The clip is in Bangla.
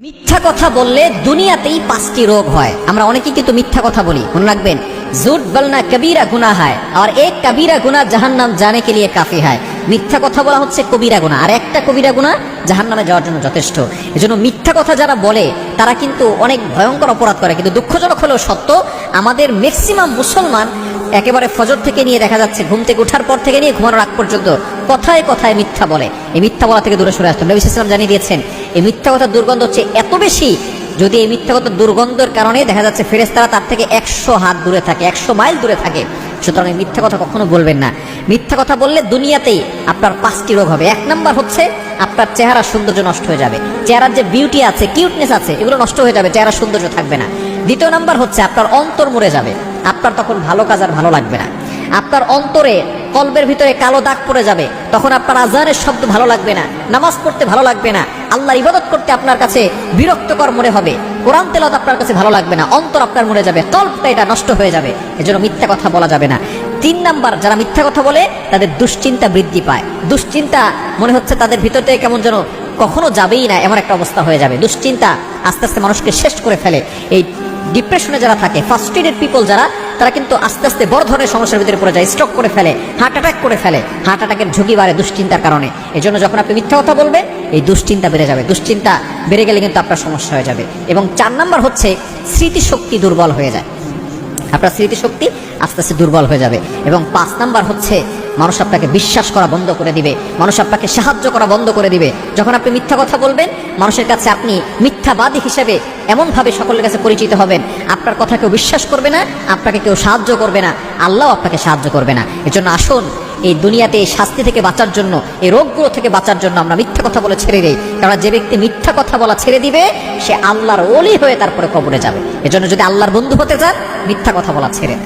মিথ্যা কথা বললে দুনিয়াতেই 5টি রোগ হয়। আমরা অনেকেই কিন্তু মিথ্যা কথা বলি, মনে রাখবেন, झूठ बोलना कबीरा गुनाह है और एक कबीरा गुनाह जहन्नम जाने के लिए काफी है। মিথ্যা কথা বলা হচ্ছে কবিরা গুনাহ, আর একটা কবিরা গুনাহ জাহান্নামে যাওয়ার জন্য যথেষ্ট। এজন্য মিথ্যা কথা যারা বলে তারা কিন্তু অনেক ভয়ঙ্কর অপরাধ করে। কিন্তু দুঃখজনক হলেও সত্য, আমাদের ম্যাক্সিমাম মুসলমান একেবারে ফজর থেকে নিয়ে দেখা যাচ্ছে ঘুম থেকে ওঠার পর থেকে নিয়ে ঘুমানোর আগ পর্যন্ত কথায় কথায় মিথ্যা বলে। এই মিথ্যা বলা থেকে দূরে সরে আসতে নবী সাল্লাল্লাহু আলাইহি ওয়াসাল্লাম জানিয়ে দিয়েছেন, এই মিথ্যা কথার দুর্গন্ধ হচ্ছে এত বেশি, যদি এই মিথ্যা কথার দুর্গন্ধের কারণে দেখা যাচ্ছে ফেরেশতারা তার থেকে 100 হাত দূরে থাকে, 100 মাইল দূরে থাকে। সুতরাং এই মিথ্যা কথা কখনো বলবেন না। মিথ্যা কথা বললে দুনিয়াতেই আপনার 5টি রোগ হবে। 1 নাম্বার হচ্ছে আপনার চেহারা সৌন্দর্য নষ্ট হয়ে যাবে, চেহারার যে বিউটি আছে, কিউটনেস আছে, এগুলো নষ্ট হয়ে যাবে, চেহারা সৌন্দর্য থাকবে না। 2 নাম্বার হচ্ছে আপনার অন্তর মরে যাবে, আপনার তখন ভালো কাজ আর ভালো লাগবে না। আপনার অন্তরে কলবের ভিতরে কালো দাগ পড়ে যাবে, তখন আপনার আজানের শব্দ ভালো লাগবে না, নামাজ পড়তে ভালো লাগবে না, আল্লাহর ইবাদত করতে আপনার কাছে বিরক্তকর মনে হবে, কোরআন তেলাওয়াত আপনার কাছে ভালো লাগবে না, অন্তর আপনার মরে যাবে, কলবটা এটা নষ্ট হয়ে যাবে। এজন্য মিথ্যা কথা বলা যাবে না। 3 নাম্বার, যারা মিথ্যা কথা বলে তাদের দুশ্চিন্তা বৃদ্ধি পায়। দুশ্চিন্তা মনে হচ্ছে তাদের ভিতর থেকে কেমন যেন কখনো যাবেই না, এমন একটা অবস্থা হয়ে যাবে। দুশ্চিন্তা আস্তে আস্তে মানুষকে শেষ করে ফেলে। এই ডিপ্রেশনে যারা থাকে, ফার্স্টেডেড পিপল যারা, তারা কিন্তু আস্তে আস্তে বড় ধরনের সমস্যার ভিতরে পড়ে যায়, স্ট্রোক করে ফেলে, হার্ট অ্যাটাক করে ফেলে। হার্ট অ্যাটাকের ঝুঁকি বাড়ে দুশ্চিন্তার কারণে। এই জন্য যখন আপনি মিথ্যা কথা বলবেন, এই দুশ্চিন্তা বেড়ে যাবে। দুশ্চিন্তা বেড়ে গেলে কিন্তু আপনার সমস্যা হয়ে যাবে। এবং 4 নাম্বার হচ্ছে স্মৃতিশক্তি দুর্বল হয়ে যায়, আপনার স্মৃতিশক্তি আস্তে আস্তে দুর্বল হয়ে যাবে। এবং 5 নাম্বার হচ্ছে মানুষ আপনাকে বিশ্বাস করা বন্ধ করে দিবে, মানুষ আপনাকে সাহায্য করা বন্ধ করে দিবে। যখন আপনি মিথ্যা কথা বলবেন, মানুষের কাছে আপনি মিথ্যাবাদী হিসেবে এমনভাবে সকলের কাছে পরিচিত হবেন, আপনার কথা কেউ বিশ্বাস করবে না, আপনাকে কেউ সাহায্য করবে না, আল্লাহ আপনাকে সাহায্য করবে না। এজন্য আসুন, এই দুনিয়াতে এই শাস্তি থেকে বাঁচার জন্য, এই রোগগুলো থেকে বাঁচার জন্য আমরা মিথ্যা কথা বলে ছেড়ে দেই। কারণ যে ব্যক্তি মিথ্যা কথা বলা ছেড়ে দিবে, সে আল্লাহর ওলি হয়ে তারপরে কবরে যাবে। এজন্য যদি আল্লাহর বন্ধু হতে চান, মিথ্যা কথা বলা ছেড়ে দেন।